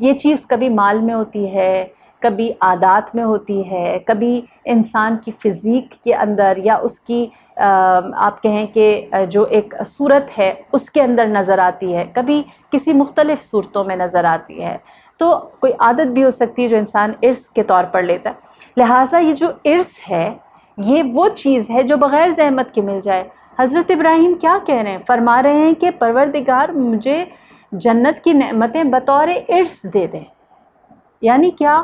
یہ چیز کبھی مال میں ہوتی ہے، کبھی عادات میں ہوتی ہے، کبھی انسان کی فزیک کے اندر یا اس کی آپ کہیں کہ جو ایک صورت ہے اس کے اندر نظر آتی ہے، کبھی کسی مختلف صورتوں میں نظر آتی ہے۔ تو کوئی عادت بھی ہو سکتی ہے جو انسان ارث کے طور پر لیتا ہے۔ لہٰذا یہ جو ارث ہے یہ وہ چیز ہے جو بغیر زحمت کے مل جائے۔ حضرت ابراہیم کیا کہہ رہے ہیں؟ فرما رہے ہیں کہ پروردگار مجھے جنت کی نعمتیں بطور ارث دے دیں، یعنی کیا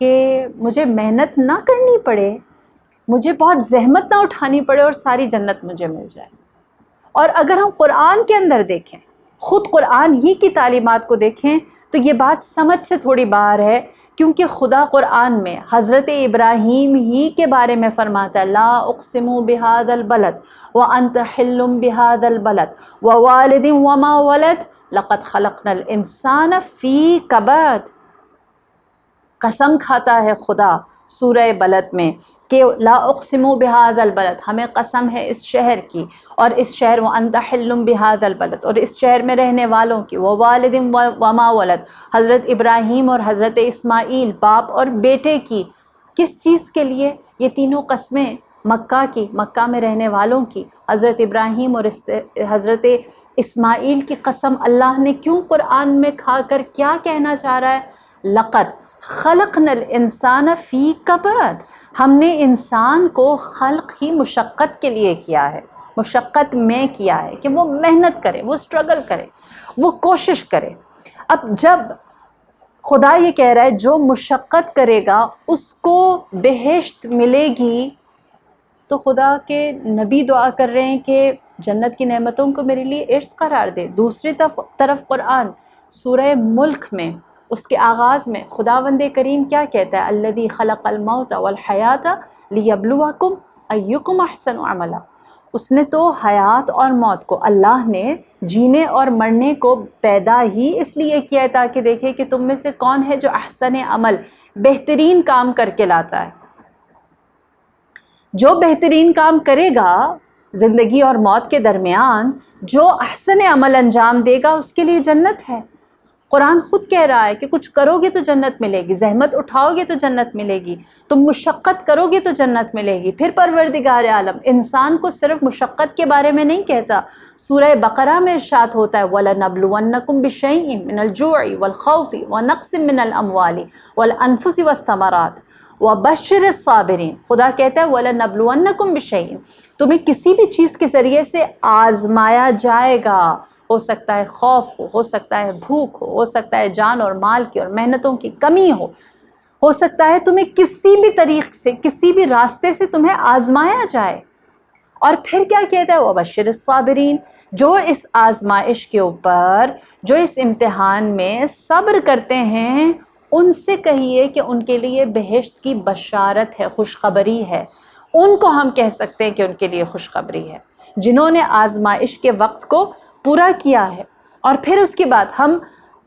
کہ مجھے محنت نہ کرنی پڑے، مجھے بہت زحمت نہ اٹھانی پڑے اور ساری جنت مجھے مل جائے۔ اور اگر ہم قرآن کے اندر دیکھیں، خود قرآن ہی کی تعلیمات کو دیکھیں تو یہ بات سمجھ سے تھوڑی باہر ہے، کیونکہ خدا قرآن میں حضرت ابراہیم ہی کے بارے میں فرماتا ہے لا اقسم بہذا البلد وانت حل بہذا البلد ووالد وما ولد لقد خلقنا الانسان فی کبد۔ قسم کھاتا ہے خدا سورہ بلد میں کہ لا اقسم بہذا البلد، ہمیں قسم ہے اس شہر کی، اور اس شہر وانت حل بہذا البلد، اور اس شہر میں رہنے والوں کی، ووالد وما ولد، حضرت ابراہیم اور حضرت اسماعیل باپ اور بیٹے کی۔ کس چیز کے لیے یہ تینوں قسمیں؟ مکہ کی، مکہ میں رہنے والوں کی، حضرت ابراہیم اور حضرت اسماعیل کی قسم اللہ نے کیوں قرآن میں کھا کر کیا کہنا چاہ رہا ہے؟ لقد خلقنا الانسان فی کبد، ہم نے انسان کو خلق ہی مشقت کے لیے کیا ہے، مشقت میں کیا ہے کہ وہ محنت کرے، وہ اسٹرگل کرے، وہ کوشش کرے۔ اب جب خدا یہ کہہ رہا ہے جو مشقت کرے گا اس کو بہشت ملے گی، تو خدا کے نبی دعا کر رہے ہیں کہ جنت کی نعمتوں کو میرے لیے ارث قرار دے۔ دوسری طرف قرآن سورہ ملک میں اس کے آغاز میں خداوند کریم کیا کہتا ہے؟ الذی خلق الموت والحیات لیبلوکم ایکم احسن عملا۔ اس نے تو حیات اور موت کو، اللہ نے جینے اور مرنے کو پیدا ہی اس لیے کیا ہے تاکہ دیکھے کہ تم میں سے کون ہے جو احسن عمل، بہترین کام کر کے لاتا ہے۔ جو بہترین کام کرے گا زندگی اور موت کے درمیان، جو احسن عمل انجام دے گا اس کے لیے جنت ہے۔ قرآن خود کہہ رہا ہے کہ کچھ کرو گے تو جنت ملے گی، زحمت اٹھاؤ گے تو جنت ملے گی، تم مشقت کرو گے تو جنت ملے گی۔ پھر پروردگار عالم انسان کو صرف مشقت کے بارے میں نہیں کہتا، سورہ بقرہ میں ارشاد ہوتا ہے وَلَنَبْلُوَنَّكُمْ بِشَيْءٍ مِّنَ الْجُوعِ وَالْخَوْفِ وَنَقْصٍ مِّنَ الْأَمْوَالِ وَالْأَنفُسِ وَالثَّمَرَاتِ وَبَشِّرِ الصَّابِرِينَ۔ خدا کہتا ہے وَلَنَبْلُوَنَّكُمْ بِشَيْءٍ، تمہیں کسی بھی چیز کے ذریعے سے آزمایا جائے گا، ہو سکتا ہے خوف ہو سکتا ہے بھوک ہو سکتا ہے جان اور مال کی اور محنتوں کی کمی ہو سکتا ہے تمہیں کسی بھی طریق سے، کسی بھی راستے سے تمہیں آزمایا جائے۔ اور پھر کیا کہتا ہے وَبَشِّرِ الصَّابِرِينَ، جو اس آزمائش کے اوپر، جو اس امتحان میں صبر کرتے ہیں ان سے کہیے کہ ان کے لیے بہشت کی بشارت ہے، خوشخبری ہے۔ ان کو ہم کہہ سکتے ہیں کہ ان کے لیے خوشخبری ہے، جنہوں نے آزمائش کے وقت کو پورا کیا ہے۔ اور پھر اس کے بعد ہم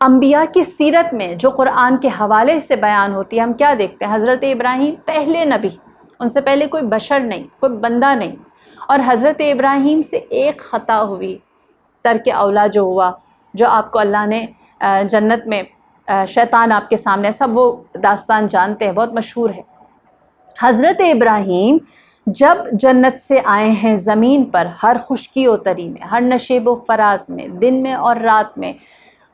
انبیاء کی سیرت میں جو قرآن کے حوالے سے بیان ہوتی ہے، ہم کیا دیکھتے ہیں؟ حضرت ابراہیم پہلے نبی، ان سے پہلے کوئی بشر نہیں، کوئی بندہ نہیں، اور حضرت ابراہیم سے ایک خطا ہوئی، ترک اولا جو ہوا، جو آپ کو اللہ نے جنت میں شیطان آپ کے سامنے، سب وہ داستان جانتے ہیں، بہت مشہور ہے۔ حضرت ابراہیم جب جنت سے آئے ہیں زمین پر، ہر خشکی و تری میں، ہر نشیب و فراز میں، دن میں اور رات میں،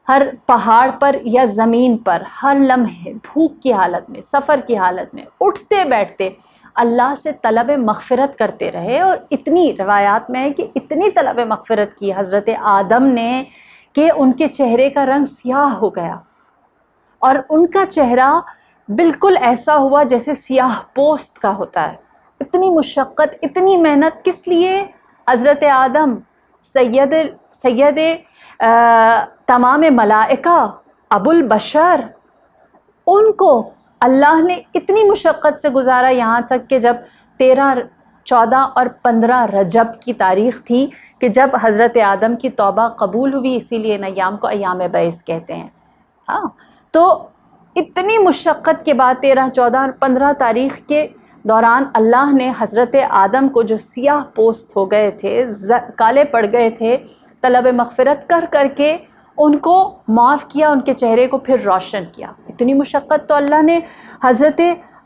ہر پہاڑ پر یا زمین پر، ہر لمحے بھوک کی حالت میں، سفر کی حالت میں، اٹھتے بیٹھتے اللہ سے طلب مغفرت کرتے رہے۔ اور اتنی روایات میں ہے کہ اتنی طلب مغفرت کی حضرت آدم نے کہ ان کے چہرے کا رنگ سیاہ ہو گیا، اور ان کا چہرہ بالکل ایسا ہوا جیسے سیاہ پوست کا ہوتا ہے۔ اتنی مشقت، اتنی محنت کس لیے؟ حضرت آدم سید تمام ملائکہ، ابو البشر، ان کو اللہ نے اتنی مشقت سے گزارا، یہاں تک کہ جب 13، 14 اور 15 رجب کی تاریخ تھی کہ جب حضرت آدم کی توبہ قبول ہوئی، اسی لیے ان ایام کو ایام بعث کہتے ہیں۔ ہاں، تو اتنی مشقت کے بعد 13، 14 اور 15 تاریخ کے دوران اللہ نے حضرت آدم کو، جو سیاہ پوست ہو گئے تھے، کالے پڑ گئے تھے، طلب مغفرت کر کر کے ان کو معاف کیا، ان کے چہرے کو پھر روشن کیا۔ اتنی مشقت تو اللہ نے حضرت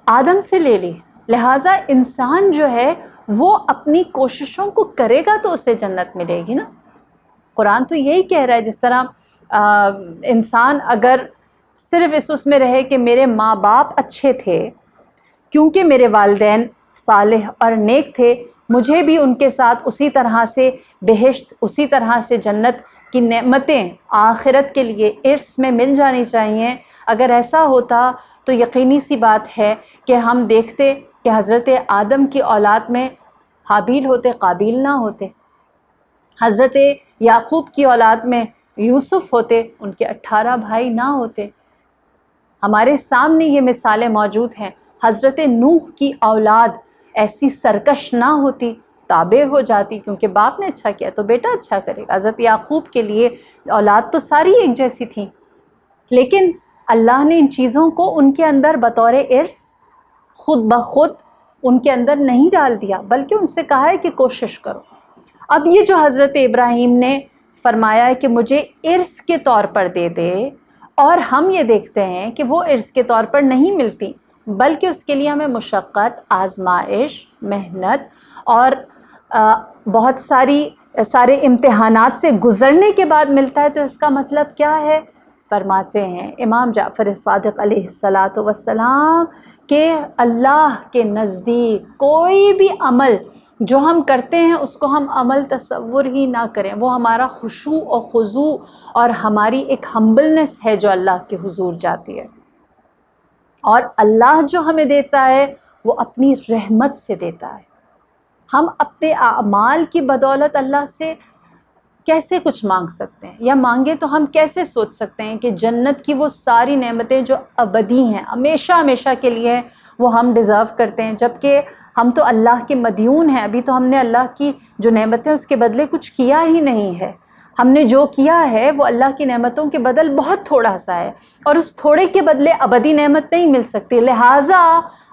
آدم سے لے لی، لہٰذا انسان جو ہے وہ اپنی کوششوں کو کرے گا تو اسے جنت ملے گی نا۔ قرآن تو یہی کہہ رہا ہے، جس طرح انسان اگر صرف اس میں رہے کہ میرے ماں باپ اچھے تھے، کیونکہ میرے والدین صالح اور نیک تھے، مجھے بھی ان کے ساتھ اسی طرح سے بہشت، اسی طرح سے جنت کی نعمتیں آخرت کے لیے ارث میں مل جانی چاہیے۔ اگر ایسا ہوتا تو یقینی سی بات ہے کہ ہم دیکھتے کہ حضرت آدم کی اولاد میں حابیل ہوتے، قابیل نہ ہوتے، حضرت یعقوب کی اولاد میں یوسف ہوتے، ان کے 18 بھائی نہ ہوتے۔ ہمارے سامنے یہ مثالیں موجود ہیں۔ حضرت نوح کی اولاد ایسی سرکش نہ ہوتی، تابع ہو جاتی، کیونکہ باپ نے اچھا کیا تو بیٹا اچھا کرے گا۔ حضرت یعقوب کے لیے اولاد تو ساری ایک جیسی تھیں، لیکن اللہ نے ان چیزوں کو ان کے اندر بطور ارث خود بخود ان کے اندر نہیں ڈال دیا، بلکہ ان سے کہا ہے کہ کوشش کرو۔ اب یہ جو حضرت ابراہیم نے فرمایا ہے کہ مجھے ارث کے طور پر دے دے، اور ہم یہ دیکھتے ہیں کہ وہ ارث کے طور پر نہیں ملتی، بلکہ اس کے لیے ہمیں مشقت، آزمائش، محنت اور بہت سارے امتحانات سے گزرنے کے بعد ملتا ہے۔ تو اس کا مطلب کیا ہے؟ فرماتے ہیں امام جعفر صادق علیہ الصلاۃ والسلام کہ اللہ کے نزدیک کوئی بھی عمل جو ہم کرتے ہیں اس کو ہم عمل تصور ہی نہ کریں، وہ ہمارا خشوع و خضوع اور ہماری ایک ہمبلنس ہے جو اللہ کے حضور جاتی ہے۔ اور اللہ جو ہمیں دیتا ہے وہ اپنی رحمت سے دیتا ہے۔ ہم اپنے اعمال کی بدولت اللہ سے کیسے کچھ مانگ سکتے ہیں، یا مانگے تو ہم کیسے سوچ سکتے ہیں کہ جنت کی وہ ساری نعمتیں جو ابدی ہیں، ہمیشہ ہمیشہ کے لیے وہ ہم ڈیزرو کرتے ہیں، جبکہ ہم تو اللہ کے مدیون ہیں۔ ابھی تو ہم نے اللہ کی جو نعمتیں اس کے بدلے کچھ کیا ہی نہیں ہے۔ ہم نے جو کیا ہے وہ اللہ کی نعمتوں کے بدل بہت تھوڑا سا ہے، اور اس تھوڑے کے بدلے ابدی نعمت نہیں مل سکتی۔ لہٰذا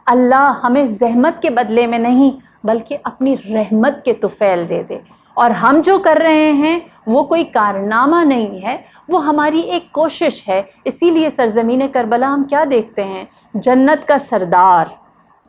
اللہ ہمیں زحمت کے بدلے میں نہیں بلکہ اپنی رحمت کے طفیل دے دے، اور ہم جو کر رہے ہیں وہ کوئی کارنامہ نہیں ہے، وہ ہماری ایک کوشش ہے۔ اسی لیے سرزمین کربلا ہم کیا دیکھتے ہیں؟ جنت کا سردار،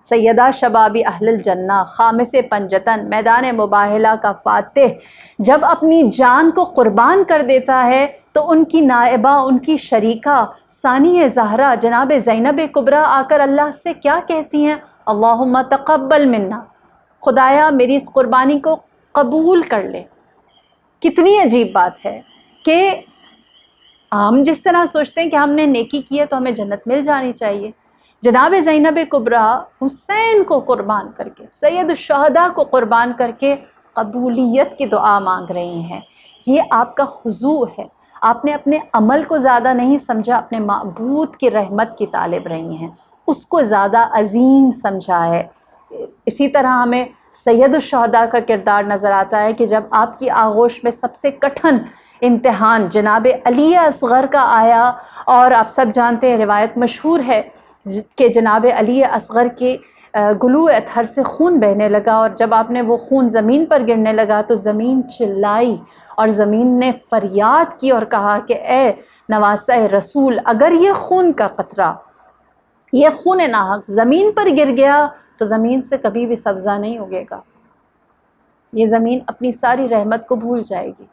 سیدہ شبابی اہل الجنہ، خامس پنجتن، میدان مباہلہ کا فاتح، جب اپنی جان کو قربان کر دیتا ہے تو ان کی نائبہ، ان کی شریکہ ثانی زہرا جناب زینب کبریٰ آ کر اللہ سے کیا کہتی ہیں؟ اللہم تقبل منا، خدایا میری اس قربانی کو قبول کر لے۔ کتنی عجیب بات ہے کہ ہم جس طرح سوچتے ہیں کہ ہم نے نیکی کی ہے تو ہمیں جنت مل جانی چاہیے، جناب زینب کبریٰ حسین کو قربان کر کے، سید الشہداء کو قربان کر کے قبولیت کی دعا مانگ رہی ہیں۔ یہ آپ کا خضوع ہے، آپ نے اپنے عمل کو زیادہ نہیں سمجھا، اپنے معبود کی رحمت کی طالب رہی ہیں، اس کو زیادہ عظیم سمجھا ہے۔ اسی طرح ہمیں سید الشہداء کا کردار نظر آتا ہے کہ جب آپ کی آغوش میں سب سے کٹھن امتحان جناب علی اصغر کا آیا، اور آپ سب جانتے ہیں، روایت مشہور ہے کہ جناب علی اصغر کے گلو اطہر سے خون بہنے لگا، اور جب آپ نے وہ خون زمین پر گرنے لگا تو زمین چلائی اور زمین نے فریاد کی اور کہا کہ اے نواسہ رسول، اگر یہ خون کا قطرہ، یہ خون ناحق زمین پر گر گیا تو زمین سے کبھی بھی سبزہ نہیں اگے گا، یہ زمین اپنی ساری رحمت کو بھول جائے گی۔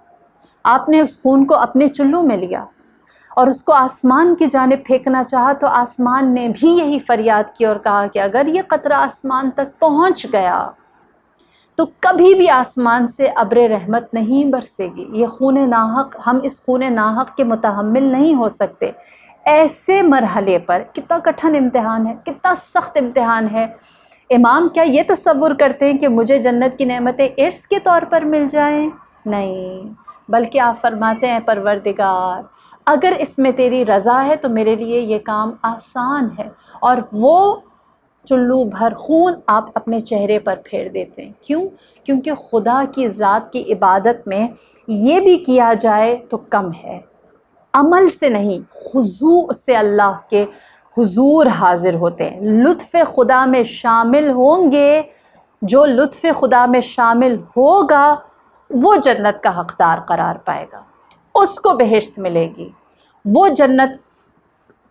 آپ نے اس خون کو اپنے چلو میں لیا اور اس کو آسمان کی جانب پھینکنا چاہا تو آسمان نے بھی یہی فریاد کی اور کہا کہ اگر یہ قطرہ آسمان تک پہنچ گیا تو کبھی بھی آسمان سے ابر رحمت نہیں برسے گی، یہ خون ناحق، ہم اس خون ناحق کے متحمل نہیں ہو سکتے۔ ایسے مرحلے پر کتنا کٹھن امتحان ہے، کتنا سخت امتحان ہے۔ امام کیا یہ تصور کرتے ہیں کہ مجھے جنت کی نعمتیں ارث کے طور پر مل جائیں؟ نہیں، بلکہ آپ فرماتے ہیں پروردگار اگر اس میں تیری رضا ہے تو میرے لیے یہ کام آسان ہے، اور وہ چلو بھر خون آپ اپنے چہرے پر پھیر دیتے ہیں۔ کیوں؟ کیونکہ خدا کی ذات کی عبادت میں یہ بھی کیا جائے تو کم ہے، عمل سے نہیں، خضوع سے اللہ کے حضور حاضر ہوتے ہیں، لطف خدا میں شامل ہوں گے۔ جو لطف خدا میں شامل ہوگا وہ جنت کا حقدار قرار پائے گا۔ اس کو بہشت ملے گی، وہ جنت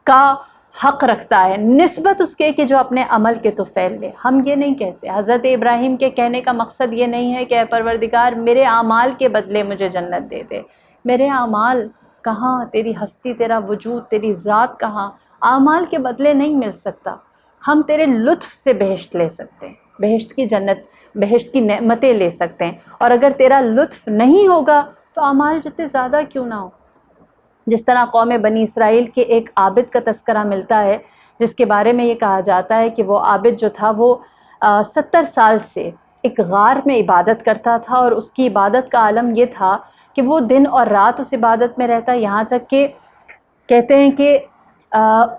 کا حق رکھتا ہے نسبت اس کے کہ جو اپنے عمل کے طفیل لے۔ ہم یہ نہیں کہتے، حضرت ابراہیم کے کہنے کا مقصد یہ نہیں ہے کہ اے پروردگار میرے اعمال کے بدلے مجھے جنت دے دے۔ میرے اعمال کہاں، تیری ہستی، تیرا وجود، تیری ذات کہاں، اعمال کے بدلے نہیں مل سکتا۔ ہم تیرے لطف سے بہشت لے سکتے ہیں، بہشت کی جنت، بہشت کی نعمتیں لے سکتے ہیں، اور اگر تیرا لطف نہیں ہوگا تو اعمال جتنے زیادہ کیوں نہ ہو۔ جس طرح قوم بنی اسرائیل کے ایک عابد کا تذکرہ ملتا ہے، جس کے بارے میں یہ کہا جاتا ہے کہ وہ عابد جو تھا وہ 70 سال سے ایک غار میں عبادت کرتا تھا، اور اس کی عبادت کا عالم یہ تھا کہ وہ دن اور رات اس عبادت میں رہتا، یہاں تک کہ کہتے ہیں کہ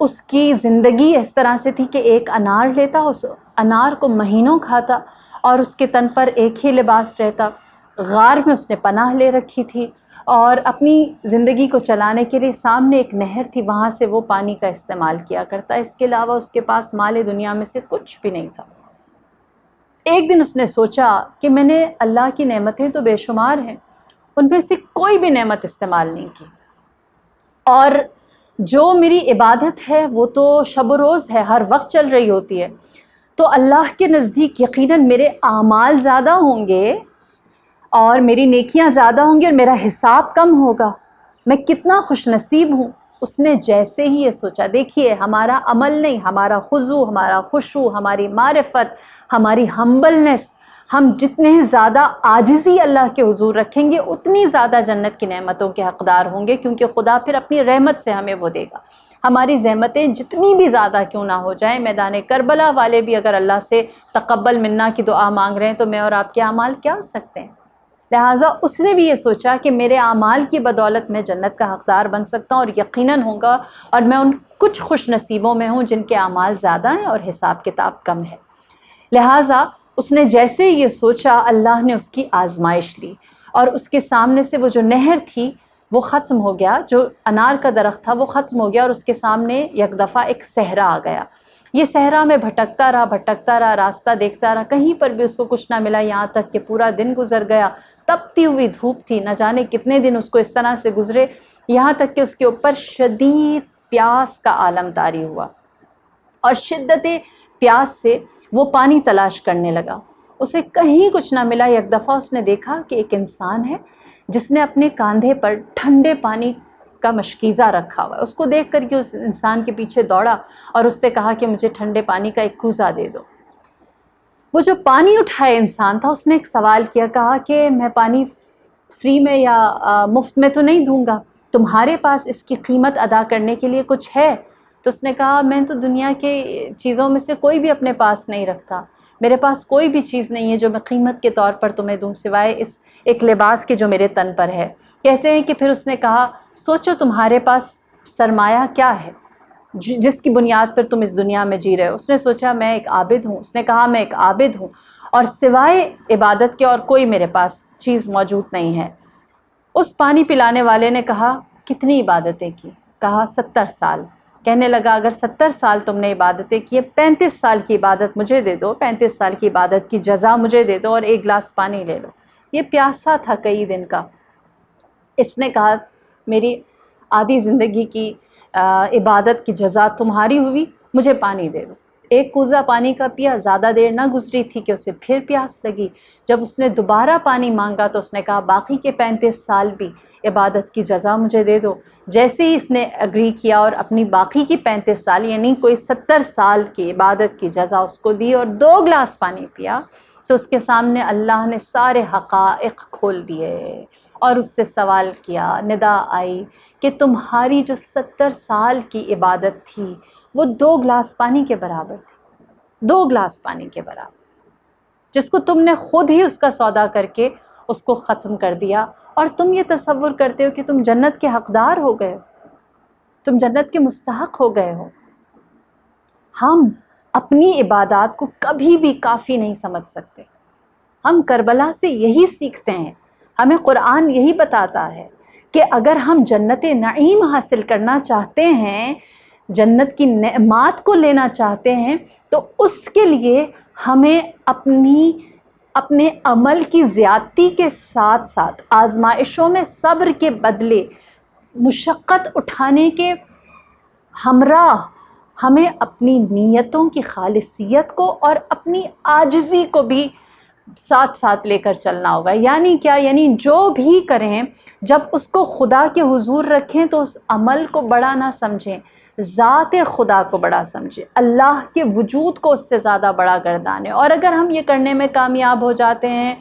اس کی زندگی اس طرح سے تھی کہ ایک انار لیتا، اس انار کو مہینوں کھاتا، اور اس کے تن پر ایک ہی لباس رہتا۔ غار میں اس نے پناہ لے رکھی تھی، اور اپنی زندگی کو چلانے کے لیے سامنے ایک نہر تھی، وہاں سے وہ پانی کا استعمال کیا کرتا، اس کے علاوہ اس کے پاس مال دنیا میں سے کچھ بھی نہیں تھا۔ ایک دن اس نے سوچا کہ میں نے اللہ کی نعمتیں تو بے شمار ہیں، ان میں سے کوئی بھی نعمت استعمال نہیں کی، اور جو میری عبادت ہے وہ تو شب و روز ہے، ہر وقت چل رہی ہوتی ہے، تو اللہ کے نزدیک یقیناً میرے اعمال زیادہ ہوں گے اور میری نیکیاں زیادہ ہوں گی اور میرا حساب کم ہوگا، میں کتنا خوش نصیب ہوں۔ اس نے جیسے ہی یہ سوچا، دیکھیے ہمارا عمل نہیں، ہمارا خضوع، ہمارا خشوع، ہماری معرفت، ہماری ہمبلنس، ہم جتنے زیادہ عاجزی اللہ کے حضور رکھیں گے اتنی زیادہ جنت کی نعمتوں کے حقدار ہوں گے، کیونکہ خدا پھر اپنی رحمت سے ہمیں وہ دے گا۔ ہماری زحمتیں جتنی بھی زیادہ کیوں نہ ہو جائیں، میدان کربلا والے بھی اگر اللہ سے تقبل منا کی دعا مانگ رہے ہیں تو میں اور آپ کے اعمال کیا ہو سکتے ہیں۔ لہٰذا اس نے بھی یہ سوچا کہ میرے اعمال کی بدولت میں جنت کا حقدار بن سکتا ہوں، اور یقیناً ہوں گا، اور میں ان کچھ خوش نصیبوں میں ہوں جن کے اعمال زیادہ ہیں اور حساب کتاب کم ہے۔ لہٰذا اس نے جیسے یہ سوچا، اللہ نے اس کی آزمائش لی، اور اس کے سامنے سے وہ جو نہر تھی وہ ختم ہو گیا، جو انار کا درخت تھا وہ ختم ہو گیا، اور اس کے سامنے یک دفعہ ایک صحرا آ گیا۔ یہ صحرا میں بھٹکتا رہا، راستہ دیکھتا رہا، کہیں پر بھی اس کو کچھ نہ ملا، یہاں تک کہ پورا دن گزر گیا، تپتی ہوئی دھوپ تھی، نہ جانے کتنے دن اس کو اس طرح سے گزرے، یہاں تک کہ اس کے اوپر شدید پیاس کا عالم طاری ہوا، اور شدت پیاس سے وہ پانی تلاش کرنے لگا، اسے کہیں کچھ نہ ملا۔ یک دفعہ اس نے دیکھا کہ ایک انسان ہے جس نے اپنے کاندھے پر ٹھنڈے پانی کا مشکیزہ رکھا ہوا ہے۔ اس کو دیکھ کر کے اس انسان کے پیچھے دوڑا اور اس سے کہا کہ مجھے ٹھنڈے پانی کا ایک کوزہ دے دو۔ وہ جو پانی اٹھائے انسان تھا، اس نے ایک سوال کیا، کہا کہ میں پانی فری میں یا مفت میں تو نہیں دوں گا، تمہارے پاس اس کی قیمت ادا کرنے کے لیے کچھ ہے؟ تو اس نے کہا میں تو دنیا کے چیزوں میں سے کوئی بھی اپنے پاس نہیں رکھتا، میرے پاس کوئی بھی چیز نہیں ہے جو میں قیمت کے طور پر تمہیں دوں سوائے اس ایک لباس کے جو میرے تن پر ہے۔ کہتے ہیں کہ پھر اس نے کہا سوچو تمہارے پاس سرمایہ کیا ہے جس کی بنیاد پر تم اس دنیا میں جی رہے ہو؟ اس نے سوچا میں ایک عابد ہوں، اس نے کہا میں ایک عابد ہوں اور سوائے عبادت کے اور کوئی میرے پاس چیز موجود نہیں ہے۔ اس پانی پلانے والے نے کہا کتنی عبادتیں کی؟ کہا 70 سال۔ کہنے لگا اگر 70 سال تم نے عبادتیں کی، 35 سال کی عبادت مجھے دے دو، 35 سال کی عبادت کی جزا مجھے دے دو اور ایک گلاس پانی لے لو۔ یہ پیاسا تھا کئی دن کا۔ اس نے کہا میری آدھی زندگی کی عبادت کی جزا تمہاری ہوئی، مجھے پانی دے دو۔ ایک کوزہ پانی کا پیا، زیادہ دیر نہ گزری تھی کہ اسے پھر پیاس لگی۔ جب اس نے دوبارہ پانی مانگا تو اس نے کہا باقی کے 35 سال بھی عبادت کی جزا مجھے دے دو۔ جیسے ہی اس نے اگری کیا اور اپنی باقی کی 35 سال یعنی کوئی 70 سال کی عبادت کی جزا اس کو دی اور 2 گلاس پانی پیا، تو اس کے سامنے اللہ نے سارے حقائق کھول دیے اور اس سے سوال کیا، ندا آئی کہ تمہاری جو 70 سال کی عبادت تھی وہ 2 گلاس پانی کے برابر تھی، 2 گلاس پانی کے برابر، جس کو تم نے خود ہی اس کا سودا کر کے اس کو ختم کر دیا، اور تم یہ تصور کرتے ہو کہ تم جنت کے حقدار ہو گئے ہو، تم جنت کے مستحق ہو گئے ہو۔ ہم اپنی عبادات کو کبھی بھی کافی نہیں سمجھ سکتے۔ ہم کربلا سے یہی سیکھتے ہیں، ہمیں قرآن یہی بتاتا ہے کہ اگر ہم جنت نعیم حاصل کرنا چاہتے ہیں، جنت کی نعمات کو لینا چاہتے ہیں، تو اس کے لیے ہمیں اپنی اپنے عمل کی زیادتی کے ساتھ ساتھ آزمائشوں میں صبر کے بدلے مشقت اٹھانے کے ہمراہ ہمیں اپنی نیتوں کی خالصیت کو اور اپنی عاجزی کو بھی ساتھ ساتھ لے کر چلنا ہوگا۔ یعنی کیا؟ یعنی جو بھی کریں جب اس کو خدا کے حضور رکھیں تو اس عمل کو بڑا نہ سمجھیں، ذات خدا کو بڑا سمجھیں، اللہ کے وجود کو اس سے زیادہ بڑا گردانیں۔ اور اگر ہم یہ کرنے میں کامیاب ہو جاتے ہیں،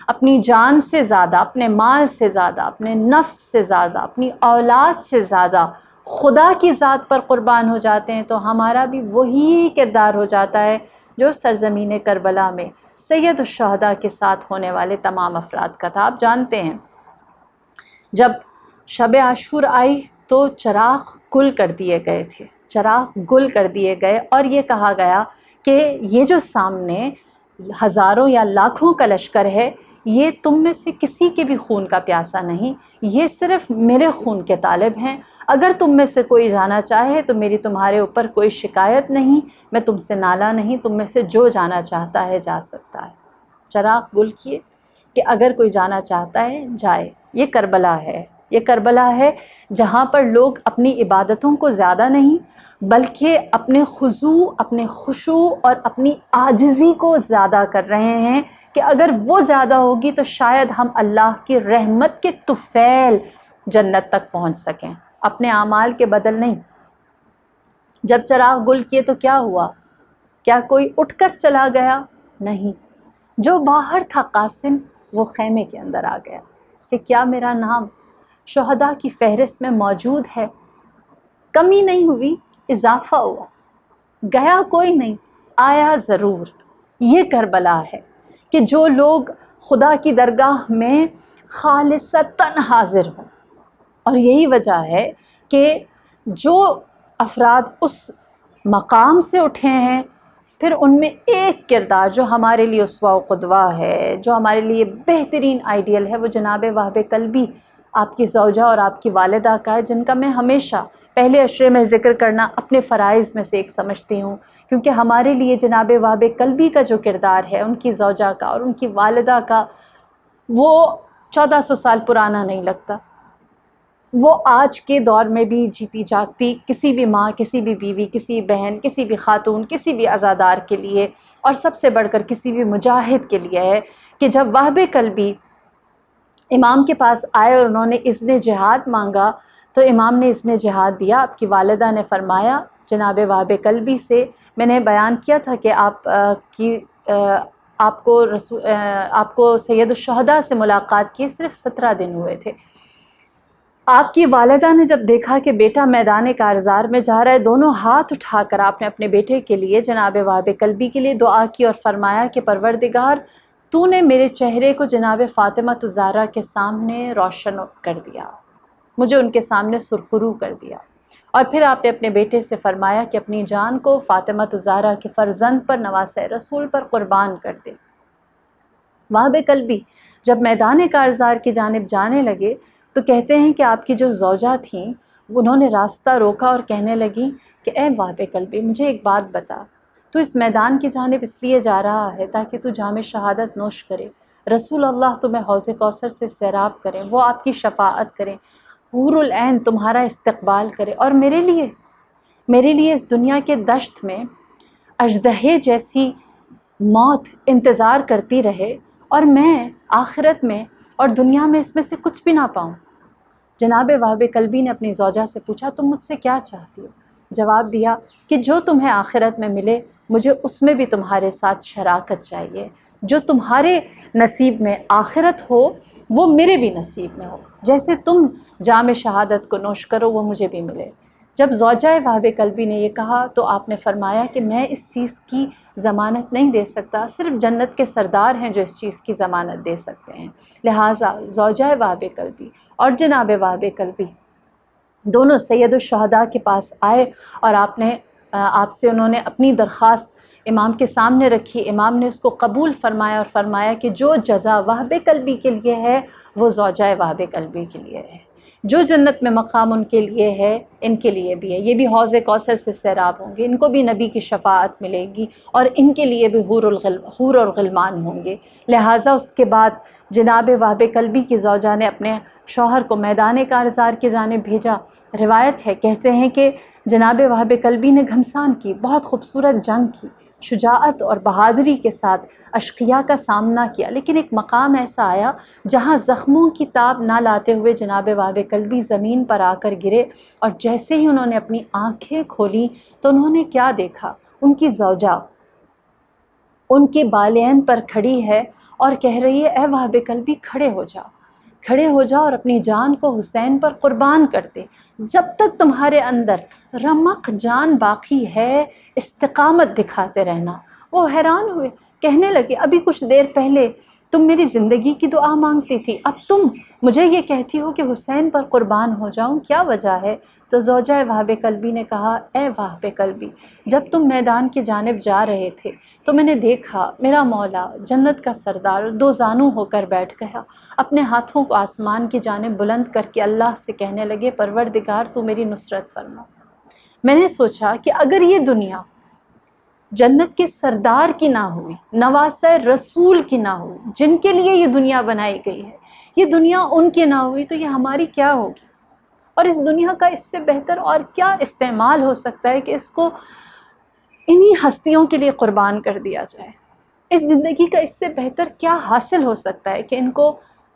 اپنی جان سے زیادہ، اپنے مال سے زیادہ، اپنے نفس سے زیادہ، اپنی اولاد سے زیادہ خدا کی ذات پر قربان ہو جاتے ہیں، تو ہمارا بھی وہی کردار ہو جاتا ہے جو سرزمین کربلا میں سید الشہداء کے ساتھ ہونے والے تمام افراد کا تھا۔ آپ جانتے ہیں جب شب عاشور آئی تو چراغ گل کر دیے گئے تھے، چراغ گل کر دیے گئے، اور یہ کہا گیا کہ یہ جو سامنے ہزاروں یا لاکھوں کا لشکر ہے، یہ تم میں سے کسی کے بھی خون کا پیاسا نہیں، یہ صرف میرے خون کے طالب ہیں۔ اگر تم میں سے کوئی جانا چاہے تو میری تمہارے اوپر کوئی شکایت نہیں، میں تم سے نالا نہیں، تم میں سے جو جانا چاہتا ہے جا سکتا ہے۔ چراغ گل کیے کہ اگر کوئی جانا چاہتا ہے جائے۔ یہ کربلا ہے، یہ کربلا ہے جہاں پر لوگ اپنی عبادتوں کو زیادہ نہیں بلکہ اپنے خضوع، اپنے خشوع اور اپنی عاجزی کو زیادہ کر رہے ہیں کہ اگر وہ زیادہ ہوگی تو شاید ہم اللہ کی رحمت کے طفیل جنت تک پہنچ سکیں، اپنے اعمال کے بدل نہیں۔ جب چراغ گل کیے تو کیا ہوا؟ کیا کوئی اٹھ کر چلا گیا؟ نہیں، جو باہر تھا قاسم وہ خیمے کے اندر آ گیا کہ کیا میرا نام شہداء کی فہرست میں موجود ہے؟ کمی نہیں ہوئی، اضافہ ہوا۔ گیا کوئی نہیں، آیا ضرور۔ یہ کربلا ہے کہ جو لوگ خدا کی درگاہ میں خالصتاً حاضر ہوں، اور یہی وجہ ہے کہ جو افراد اس مقام سے اٹھے ہیں پھر ان میں ایک کردار جو ہمارے لیے اسوہ و قدوہ ہے، جو ہمارے لیے بہترین آئیڈیل ہے، وہ جناب وہب کلبی آپ کی زوجہ اور آپ کی والدہ کا ہے، جن کا میں ہمیشہ پہلے عشرے میں ذکر کرنا اپنے فرائض میں سے ایک سمجھتی ہوں، کیونکہ ہمارے لیے جناب وہب کلبی کا جو کردار ہے، ان کی زوجہ کا اور ان کی والدہ کا، وہ 1400 سال پرانا نہیں لگتا۔ وہ آج کے دور میں بھی جیتی جاگتی کسی بھی ماں، کسی بھی بیوی، کسی بہن، کسی بھی خاتون، کسی بھی عزادار کے لیے، اور سب سے بڑھ کر کسی بھی مجاہد کے لیے ہے کہ جب وہب کلبی امام کے پاس آئے اور انہوں نے اذن جہاد مانگا تو امام نے اذن جہاد دیا۔ آپ کی والدہ نے فرمایا جناب وہب کلبی سے، میں نے بیان کیا تھا کہ آپ کو سید الشہداء سے ملاقات کی صرف 17 دن ہوئے تھے۔ آپ کی والدہ نے جب دیکھا کہ بیٹا میدان کارزار میں جا رہا ہے، دونوں ہاتھ اٹھا کر آپ نے اپنے بیٹے کے لیے جناب وہب کلبی کے لیے دعا کی اور فرمایا کہ پروردگار تو نے میرے چہرے کو جناب فاطمہ الزہرا کے سامنے روشن کر دیا، مجھے ان کے سامنے سرخرو کر دیا، اور پھر آپ نے اپنے بیٹے سے فرمایا کہ اپنی جان کو فاطمہ الزہرا کے فرزند پر، نواسہ رسول پر قربان کر دے۔ وہب کلبی جب میدان کارزار کی جانب جانے لگے تو کہتے ہیں کہ آپ کی جو زوجہ تھیں انہوں نے راستہ روکا اور کہنے لگی کہ اے وہب کلبی مجھے ایک بات بتا، تو اس میدان کی جانب اس لیے جا رہا ہے تاکہ تو جام شہادت نوش کرے، رسول اللہ تمہیں حوض کوثر سے سیراب کریں، وہ آپ کی شفاعت کریں، حور العین تمہارا استقبال کرے، اور میرے لیے اس دنیا کے دشت میں اژدہے جیسی موت انتظار کرتی رہے اور میں آخرت میں اور دنیا میں اس میں سے کچھ بھی نہ پاؤں۔ جناب وہب کلبی نے اپنی زوجہ سے پوچھا تم مجھ سے کیا چاہتی ہو؟ جواب دیا کہ جو تمہیں آخرت میں ملے مجھے اس میں بھی تمہارے ساتھ شراکت چاہیے، جو تمہارے نصیب میں آخرت ہو وہ میرے بھی نصیب میں ہو، جیسے تم جام شہادت کو نوش کرو وہ مجھے بھی ملے۔ جب زوجہ وہب کلبی نے یہ کہا تو آپ نے فرمایا کہ میں اس چیز کی ضمانت نہیں دے سکتا، صرف جنت کے سردار ہیں جو اس چیز کی ضمانت دے سکتے ہیں۔ لہٰذا زوجہ وہب کلبی اور جناب وہب کلبی دونوں سید الشہداء کے پاس آئے اور آپ سے انہوں نے اپنی درخواست امام کے سامنے رکھی۔ امام نے اس کو قبول فرمایا اور فرمایا کہ جو جزا وہب کلبی کے لیے ہے وہ زوجہ وہب کلبی کے لیے ہے۔ جو جنت میں مقام ان کے لیے ہے ان کے لیے بھی ہے، یہ بھی حوض کوثر سے سیراب ہوں گے، ان کو بھی نبی کی شفاعت ملے گی اور ان کے لیے بھی حور اور غلمان ہوں گے۔ لہٰذا اس کے بعد جناب وہب کلبی کی زوجہ نے اپنے شوہر کو میدان کارزار کی جانب بھیجا۔ روایت ہے، کہتے ہیں کہ جناب وہب کلبی نے گھمسان کی، بہت خوبصورت جنگ کی، شجاعت اور بہادری کے ساتھ اشقیاء کا سامنا کیا، لیکن ایک مقام ایسا آیا جہاں زخموں کی تاب نہ لاتے ہوئے جناب وہب کلبی زمین پر آ کر گرے، اور جیسے ہی انہوں نے اپنی آنکھیں کھولی تو انہوں نے کیا دیکھا؟ ان کی زوجہ ان کے بالین پر کھڑی ہے اور کہہ رہی ہے، اے وہب کلبی کھڑے ہو جا، کھڑے ہو جا اور اپنی جان کو حسین پر قربان کر دے۔ جب تک تمہارے اندر رمق جان باقی ہے استقامت دکھاتے رہنا۔ وہ حیران ہوئے، کہنے لگے، ابھی کچھ دیر پہلے تم میری زندگی کی دعا مانگتی تھی، اب تم مجھے یہ کہتی ہو کہ حسین پر قربان ہو جاؤں، کیا وجہ ہے؟ تو زوجہ وہب کلبی نے کہا، اے وہب کلبی، جب تم میدان کی جانب جا رہے تھے تو میں نے دیکھا میرا مولا جنت کا سردار دو زانو ہو کر بیٹھ گیا، اپنے ہاتھوں کو آسمان کی جانب بلند کر کے اللہ سے کہنے لگے، پروردگار تو میری نصرت فرما۔ میں نے سوچا کہ اگر یہ دنیا جنت کے سردار کی نہ ہوئی، نواسۂ رسول کی نہ ہوئی، جن کے لیے یہ دنیا بنائی گئی ہے، یہ دنیا ان کی نہ ہوئی تو یہ ہماری کیا ہوگی؟ اور اس دنیا کا اس سے بہتر اور کیا استعمال ہو سکتا ہے کہ اس کو انہی ہستیوں کے لیے قربان کر دیا جائے؟ اس زندگی کا اس سے بہتر کیا حاصل ہو سکتا ہے کہ ان کو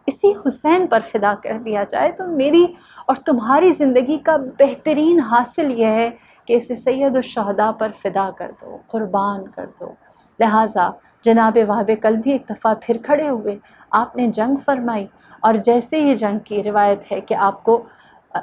اسی حسین پر فدا کر دیا جائے؟ تو میری اور تمہاری زندگی کا بہترین حاصل یہ ہے کہ اسے سید الشہداء پر فدا کر دو، قربان کر دو۔ لہٰذا جناب وہب کلبی ایک دفعہ پھر کھڑے ہوئے، آپ نے جنگ فرمائی، اور جیسے ہی جنگ کی، روایت ہے کہ آپ کو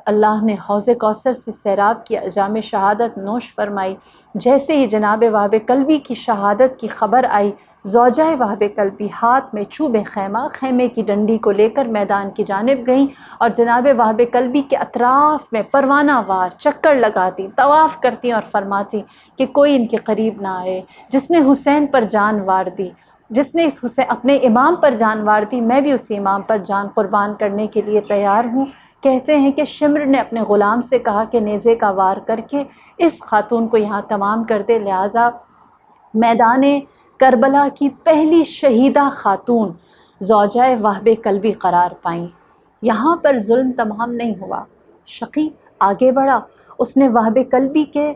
اللہ نے حوض کوثر سے سیراب کیا، جام شہادت نوش فرمائی۔ جیسے ہی جناب وہب کلبی کی شہادت کی خبر آئی، زوجہ وہب کلبی ہاتھ میں چوب خیمہ، خیمے کی ڈنڈی کو لے کر میدان کی جانب گئیں اور جناب وہب کلبی کے اطراف میں پروانہ وار چکر لگاتی، طواف کرتی اور فرماتی کہ کوئی ان کے قریب نہ آئے، جس نے حسین پر جان وار دی، جس نے اس حسین اپنے امام پر جان وار دی، میں بھی اسی امام پر جان قربان کرنے کے لیے تیار ہوں۔ کہتے ہیں کہ شمر نے اپنے غلام سے کہا کہ نیزے کا وار کر کے اس خاتون کو یہاں تمام کر دے، لہٰذا میدان کربلا کی پہلی شہیدہ خاتون زوجہ وہب کلبی قرار پائیں۔ یہاں پر ظلم تمام نہیں ہوا، شقی آگے بڑھا، اس نے وہب کلبی کے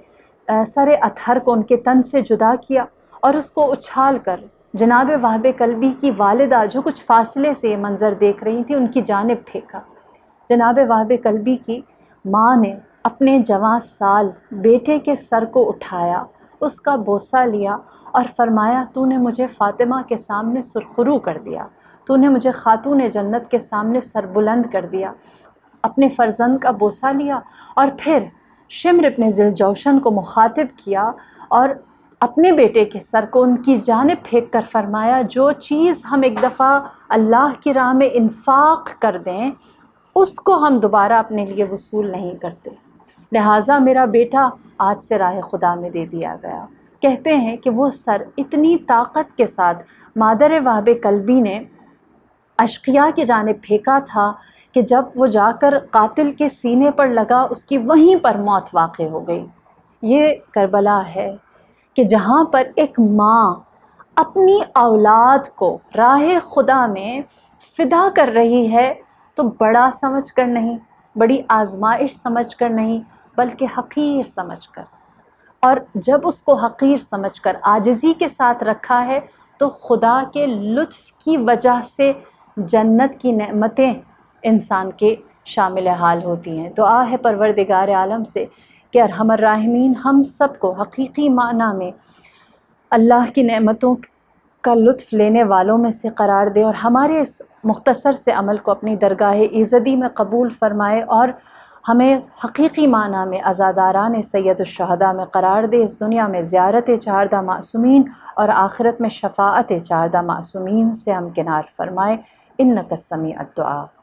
سر اطہر کو ان کے تن سے جدا کیا اور اس کو اچھال کر جناب وہب کلبی کی والدہ جو کچھ فاصلے سے یہ منظر دیکھ رہی تھی ان کی جانب پھینکا۔ جناب وہب کلبی کی ماں نے اپنے جوان سال بیٹے کے سر کو اٹھایا، اس کا بوسہ لیا اور فرمایا، تو نے مجھے فاطمہ کے سامنے سرخرو کر دیا، تو نے مجھے خاتون جنت کے سامنے سر بلند کر دیا۔ اپنے فرزند کا بوسہ لیا اور پھر شمر ابن ذوالجوشن کو مخاطب کیا اور اپنے بیٹے کے سر کو ان کی جانب پھینک کر فرمایا، جو چیز ہم ایک دفعہ اللہ کی راہ میں انفاق کر دیں اس کو ہم دوبارہ اپنے لیے وصول نہیں کرتے، لہٰذا میرا بیٹا آج سے راہ خدا میں دے دیا گیا۔ کہتے ہیں کہ وہ سر اتنی طاقت کے ساتھ مادر وہب کلبی نے اشقیاء کی جانب پھینکا تھا کہ جب وہ جا کر قاتل کے سینے پر لگا اس کی وہیں پر موت واقع ہو گئی۔ یہ کربلا ہے کہ جہاں پر ایک ماں اپنی اولاد کو راہ خدا میں فدا کر رہی ہے تو بڑا سمجھ کر نہیں، بڑی آزمائش سمجھ کر نہیں، بلکہ حقیر سمجھ کر، اور جب اس کو حقیر سمجھ کر عاجزی کے ساتھ رکھا ہے تو خدا کے لطف کی وجہ سے جنت کی نعمتیں انسان کے شامل حال ہوتی ہیں۔ دعا ہے پروردگار عالم سے کہ ارحم الراحمین ہم سب کو حقیقی معنی میں اللہ کی نعمتوں کا لطف لینے والوں میں سے قرار دے اور ہمارے اس مختصر سے عمل کو اپنی درگاہ ایزدی میں قبول فرمائے اور ہمیں حقیقی معنی میں عزاداران سید الشہداء میں قرار دے، اس دنیا میں زیارت چاردہ معصومین اور آخرت میں شفاعت چاردہ معصومین سے ہمکنار فرمائے۔ انک السمیع الدعاء۔